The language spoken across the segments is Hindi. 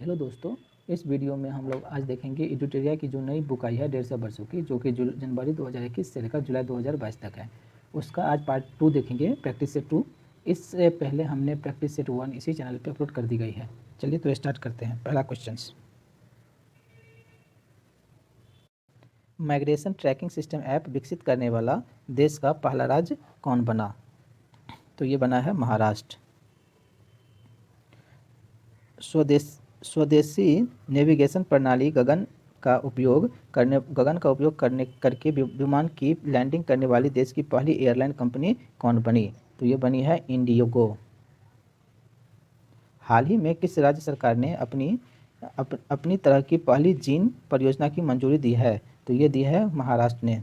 हेलो दोस्तों, इस वीडियो में हम लोग आज देखेंगे एडुटेरिया की जो नई बुक आई है 150 वर्षों की, जो कि जनवरी 2021 से लेकर जुलाई 2022 तक है। उसका आज पार्ट 2 देखेंगे, प्रैक्टिस सेट 2। इससे पहले हमने प्रैक्टिस सेट 1 इसी चैनल पे अपलोड कर दी गई है। चलिए तो स्टार्ट करते हैं। पहला question, migration tracking system app विकसित करने वाला देश का पहला राज्य कौन बना? तो ये बना है महाराष्ट्र। स्वदेशी नेविगेशन प्रणाली गगन का उपयोग करने करके विमान की लैंडिंग करने वाली देश की पहली एयरलाइन कंपनी कौन बनी? तो ये बनी है इंडिगो। हाल ही में किस राज्य सरकार ने अपनी तरह की पहली जीन परियोजना की मंजूरी दी है? तो ये दी है महाराष्ट्र ने।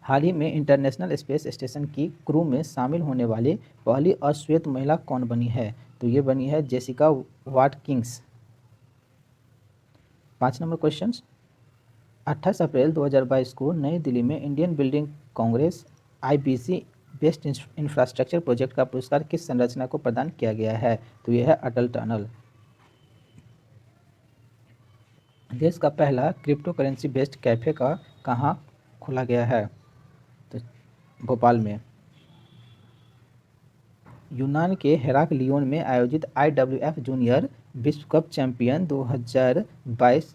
हाल ही में इंटरनेशनल स्पेस स्टेशन की क्रू में शामिल होने वाली पहली अश्वेत महिला कौन बनी है? तो ये बनी है जेसिका वाटकिंस। 5 नंबर क्वेश्चन, 28 अप्रैल 2022 को नई दिल्ली में Indian building Congress IBC best infrastructure project का पुरस्कार किस संरचना को प्रदान किया गया है? तो यह है अटल टनल। देश का पहला क्रिप्टो करेंसी बेस्ड कैफे का कहाँ खोला गया है? तो भोपाल में। यूनान के हेराक्लियोन में आयोजित IWF जूनियर विश्व कप चैंपियन 2022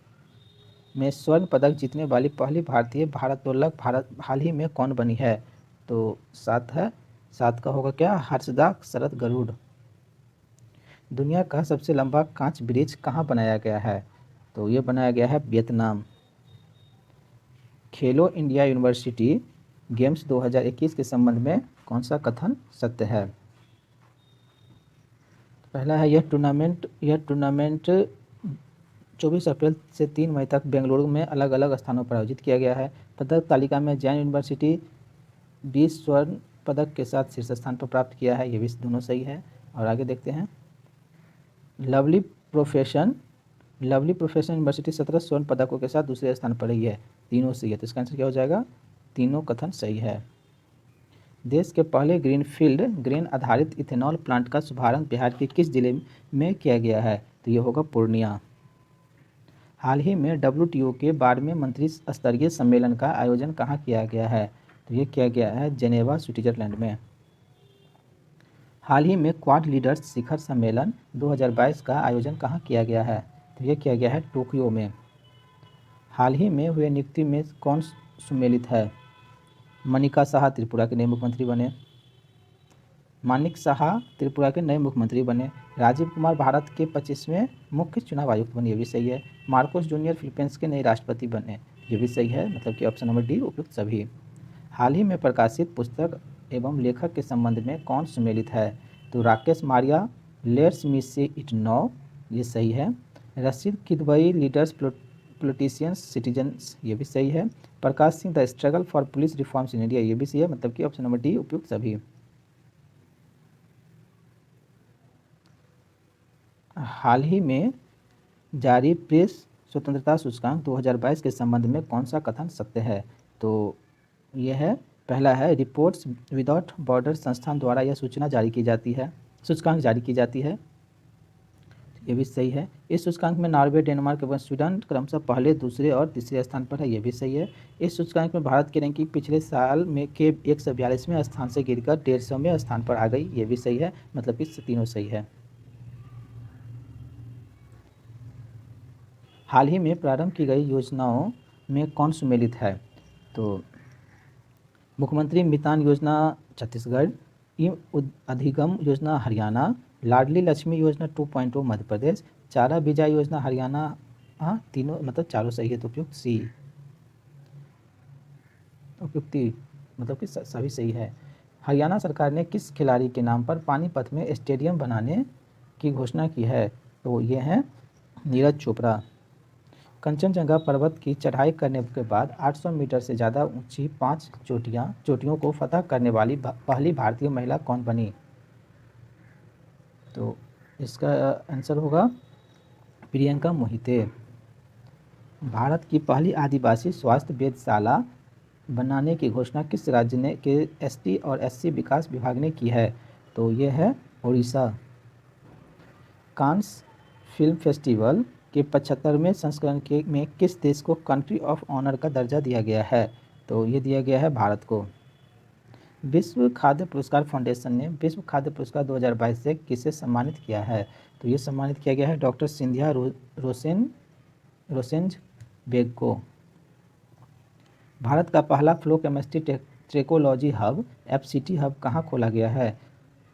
में स्वर्ण पदक जीतने वाली पहली भारतीय भारोत्तोलक हाल ही में कौन बनी है? तो 7 का होगा क्या? हर्षदा शरद गरुड़। दुनिया का सबसे लंबा कांच ब्रिज कहाँ बनाया गया है? तो ये बनाया गया है वियतनाम। खेलो इंडिया यूनिवर्सिटी गेम्स 2021 के संबंध में कौन सा कथन सत्य है? पहला है, यह टूर्नामेंट 24 अप्रैल से 3 मई तक बेंगलुरु में अलग अलग स्थानों पर आयोजित किया गया है। पदक तालिका में जैन यूनिवर्सिटी 20 स्वर्ण पदक के साथ शीर्ष स्थान पर प्राप्त किया है। ये भी दोनों सही है। और आगे देखते हैं, लवली प्रोफेशन यूनिवर्सिटी 17 स्वर्ण पदकों के साथ दूसरे स्थान पर रही है। तीनों सही है। तो इसका आंसर क्या हो जाएगा? तीनों कथन सही है। देश के पहले ग्रीन आधारित इथेनॉल प्लांट का शुभारंभ बिहार के किस जिले में किया गया है? तो ये होगा पूर्णिया। हाल ही में WTO के 12वें मंत्री स्तरीय सम्मेलन का आयोजन कहाँ किया गया है? तो ये किया गया है जेनेवा, स्विट्जरलैंड में। हाल ही में क्वाड लीडर्स शिखर सम्मेलन 2022 का आयोजन कहाँ किया गया है? तो ये किया गया है टोक्यो में। हाल ही में हुए नियुक्ति में कौन सम्मिलित है? मनिका साहा त्रिपुरा के नए मुख्यमंत्री बने। मानिक साहा त्रिपुरा के नए मुख्यमंत्री बने। राजीव कुमार भारत के 25वें मुख्य चुनाव आयुक्त बने। ये भी सही है। मार्कोस जूनियर फिलीपींस के नए राष्ट्रपति बने। ये भी सही है, मतलब कि ऑप्शन नंबर डी उपयुक्त सभी। हाल ही में प्रकाशित पुस्तक एवं लेखक के संबंध में कौन सम्मिलित है? तो राकेश मारिया, लेट्स मी से इट नाउ, ये सही है। Rashid Kidwai, leaders politicians citizens, ये भी सही है। Prakash Singh, the struggle for police reforms in India, ये भी सही है, मतलब कि ऑप्शन नंबर डी उपयुक्त सभी। हाल ही में जारी प्रेस स्वतंत्रता सूचकांक 2022 के संबंध में कौन सा कथन सत्य है? तो यह है, पहला है, रिपोर्ट्स विदाउट बॉर्डर संस्थान द्वारा यह सूचकांक जारी की जाती है। ये भी सही है। इस सूचकांक में नॉर्वे, डेनमार्क एवं स्वीडन क्रमशः पहले, दूसरे और तीसरे स्थान पर है। ये भी सही है। इस सूचकांक में भारत की रैंकिंग पिछले साल में के 142वें स्थान से गिरकर 150वें स्थान पर आ गई। ये भी सही है, मतलब कि तीनों सही है। हाल ही में प्रारंभ की गई योजनाओं में कौन सम्मिलित है? तो मुख्यमंत्री मितान योजना छत्तीसगढ़, अधिगम योजना हरियाणा, लाडली लक्ष्मी योजना 2.0 मध्य प्रदेश, चारा बीजा योजना हरियाणा। हाँ, तीनों मतलब चारों सही है। तो उपयुक्त सी, उपयुक्ति मतलब कि सभी सही है। हरियाणा सरकार ने किस खिलाड़ी के नाम पर पानीपत में स्टेडियम बनाने की घोषणा की है? तो ये हैं नीरज चोपड़ा। कंचनजंगा पर्वत की चढ़ाई करने के बाद 800 मीटर से ज़्यादा ऊंची 5 चोटियों को फतह करने वाली पहली भारतीय महिला कौन बनी? तो इसका आंसर होगा प्रियंका मोहिते। भारत की पहली आदिवासी स्वास्थ्य वेधशाला बनाने की घोषणा किस राज्य ने के ST और SC विकास विभाग ने की है? तो ये है उड़ीसा। कांस फिल्म फेस्टिवल के 75वें संस्करण के में किस देश को कंट्री ऑफ ऑनर का दर्जा दिया गया है? तो ये दिया गया है भारत को। विश्व खाद्य पुरस्कार फाउंडेशन ने विश्व खाद्य पुरस्कार 2022 से किसे सम्मानित किया है? तो ये सम्मानित किया गया है डॉक्टर सिंधिया रोसेंज बेग को। भारत का पहला flow chemistry technology hub FCT hub कहाँ खोला गया है?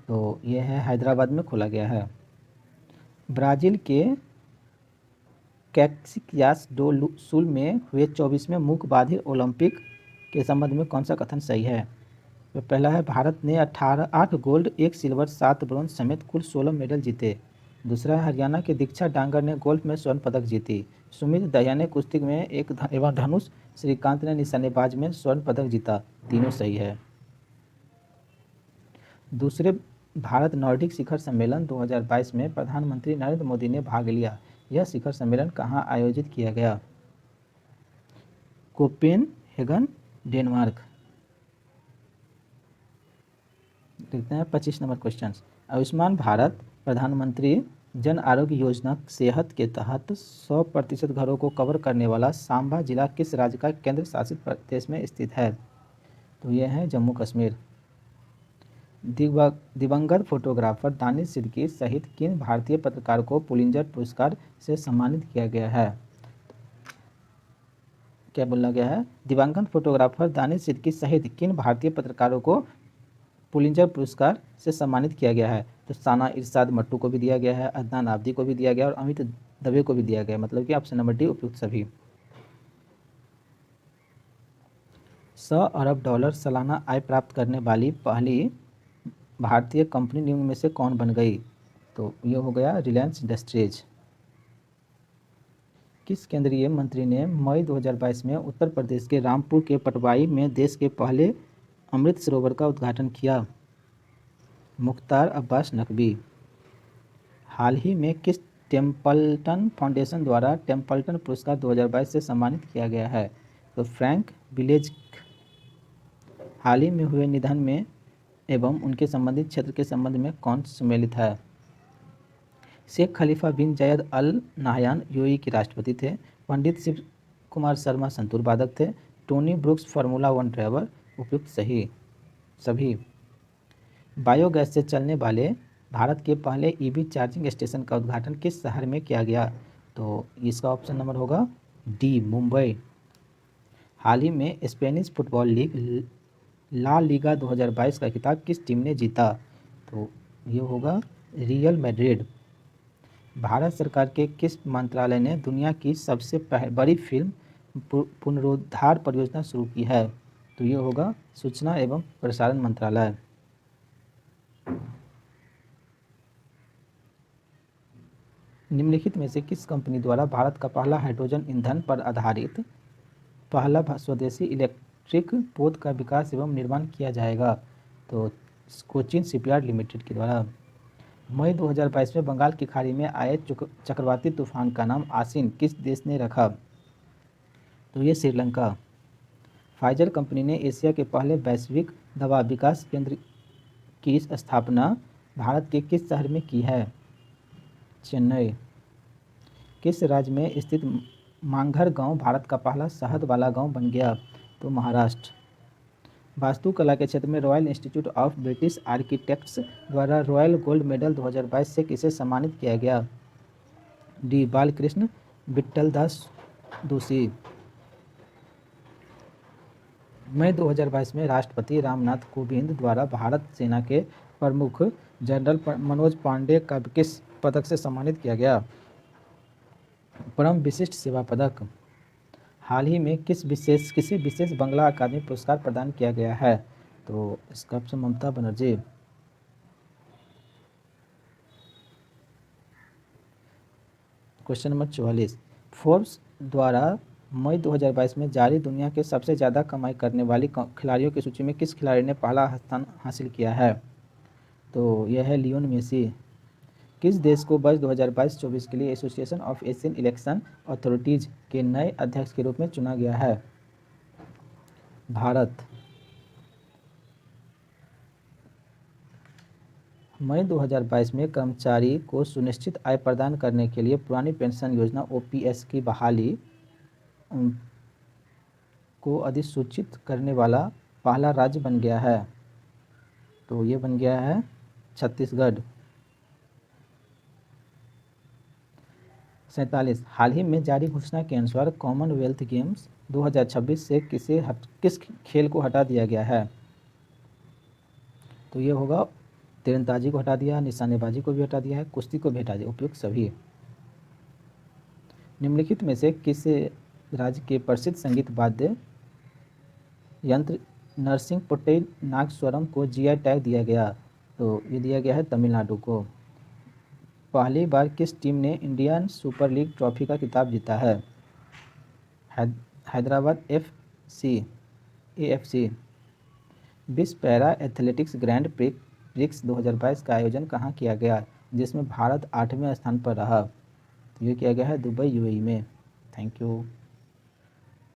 तो ये है हैदराबाद में खोला गया है। ब्राज़ील के कैक्सियास डो सुल में हुए 24वें मूक बधिर ओलंपिक के संबंध में कौन सा कथन सही है? तो पहला है भारत ने 8 गोल्ड 1 सिल्वर 7 ब्रॉन्ज समेत कुल 16 मेडल जीते। दूसरा है हरियाणा के दीक्षा डांगर ने गोल्फ में स्वर्ण पदक जीती। सुमित दहिया ने कुश्ती में एवं धनुष श्रीकांत ने निशानेबाज में स्वर्ण पदक जीता। तीनों सही है। दूसरे भारत नॉर्डिक शिखर सम्मेलन 2022 में प्रधानमंत्री नरेंद्र मोदी ने भाग लिया। यह शिखर सम्मेलन कहाँ आयोजित किया गया? Copenhagen, Denmark. देखते हैं 25 नंबर क्वेश्चन। आयुष्मान भारत प्रधानमंत्री जन आरोग्य योजना सेहत के तहत 100% घरों को कवर करने वाला सांबा जिला किस राज्य का केंद्र शासित प्रदेश में स्थित है? तो यह है जम्मू कश्मीर। दिवंगत फोटोग्राफर दानिश सिद्दीकी सहित किन भारतीय पत्रकार को पुलिंजर पुरस्कार से सम्मानित किया गया है? क्या बोला गया है? दिवंगत फोटोग्राफर दानिश सिद्दीकी सहित किन भारतीय पत्रकारों को पुलिंजर पुरस्कार से सम्मानित किया गया है? तो साना इरशाद मट्टू को भी दिया गया है, अदनान आब्दी को भी दिया गया और अमित दवे को भी दिया गया। मतलब कि ऑप्शन नंबर डी उपयुक्त सभी। 100 अरब डॉलर सालाना आय प्राप्त करने वाली पहली भारतीय कंपनी निम्न में से कौन बन गई? तो ये हो गया रिलायंस इंडस्ट्रीज। किस केंद्रीय मंत्री ने मई 2022 में उत्तर प्रदेश के रामपुर के पटवाई में देश के पहले अमृत सरोवर का उद्घाटन किया? मुख्तार अब्बास नकवी। हाल ही में किस टेम्पल्टन फाउंडेशन द्वारा टेम्पल्टन पुरस्कार 2022 से सम्मानित किया गया है? तो फ्रैंक विलेज। हाल ही में हुए निधन में एवं उनके संबंधित क्षेत्र के संबंध में कौन सम्मिलित है? शेख खलीफा बिन जयद अल नाहयान यूएई के राष्ट्रपति थे। पंडित शिव कुमार शर्मा संतूर वादक थे। Tony brooks formula 1 driver. उपयुक्त सही सभी। बायोगैस से चलने वाले भारत के पहले EV चार्जिंग स्टेशन का उद्घाटन किस शहर में किया गया? तो इसका ऑप्शन नंबर होगा डी, मुंबई। हाल ही में Spanish football league La Liga 2022 का खिताब किस टीम ने जीता? तो ये होगा रियल मैड्रिड। भारत सरकार के किस मंत्रालय ने दुनिया की सबसे बड़ी फिल्म पुनरुद्धार परियोजना शुरू की है? तो ये होगा सूचना एवं प्रसारण मंत्रालय। निम्नलिखित में से किस कंपनी द्वारा भारत का पहला हाइड्रोजन ईंधन पर आधारित पहला स्वदेशी इलेक्ट्रिक पोत का विकास एवं निर्माण किया जाएगा? तो कोचिन शिपयार्ड लिमिटेड के द्वारा। मई 2022 में बंगाल की खाड़ी में आए चक्रवाती तूफान का नाम आसिन किस देश ने रखा? तो ये श्रीलंका। फाइजर कंपनी ने एशिया के पहले वैश्विक दवा विकास केंद्र की स्थापना भारत के किस शहर में की है? चेन्नई। किस राज्य में स्थित मांगघर गांव भारत का पहला शहद वाला गांव बन गया? तो महाराष्ट्र। वास्तुकला के क्षेत्र में royal institute of British architects द्वारा रॉयल गोल्ड मेडल 2022 से किसे सम्मानित किया गया? डी, बालकृष्ण विट्ठलदास दोषी। मई 2022 में राष्ट्रपति रामनाथ कोविंद द्वारा भारत सेना के प्रमुख जनरल मनोज पांडे का किस पदक से सम्मानित किया गया? परम विशिष्ट सेवा पदक। हाल ही में किसी विशेष बंगला अकादमी पुरस्कार प्रदान किया गया है? तो इसका option Mamata Banerjee. Question number 44। Forbes द्वारा मई 2022 में जारी दुनिया के सबसे ज़्यादा कमाई करने वाली खिलाड़ियों की सूची में किस खिलाड़ी ने पहला स्थान हासिल किया है? तो यह है लियोन मेसी। किस देश को वर्ष 2022-24 के लिए association of Asian election authorities के नए अध्यक्ष के रूप में चुना गया है? भारत। मई 2022 में कर्मचारी को सुनिश्चित आय प्रदान करने के लिए पुरानी पेंशन योजना ओपीएस की बहाली अम, को अधिसूचित करने वाला पहला राज्य बन गया है। तो ये बन गया है छत्तीसगढ़। 47 हाल ही में जारी घोषणा के अनुसार कॉमनवेल्थ गेम्स 2026 से किस खेल को हटा दिया गया है? तो ये होगा तीरंदाजी को हटा दिया, निशानेबाजी को भी हटा दिया है, कुश्ती को भी हटा दिया, उपयुक्त सभी। निम्नलिखित में से किस राज्य के प्रसिद्ध संगीत वाद्य यंत्र नरसिंह पटेल नागस्वरम को जीआई टैग दिया गया? तो ये दिया गया है तमिलनाडु को। पहली बार किस टीम ने इंडियन सुपर लीग ट्रॉफी का खिताब जीता है? हैदराबाद एएफसी। विश्व पैरा एथलेटिक्स ग्रैंड प्रिक्स 2022 का आयोजन कहाँ किया गया, जिसमें भारत 8वें स्थान पर रहा? तो ये किया गया है दुबई यूएई में। Thank you.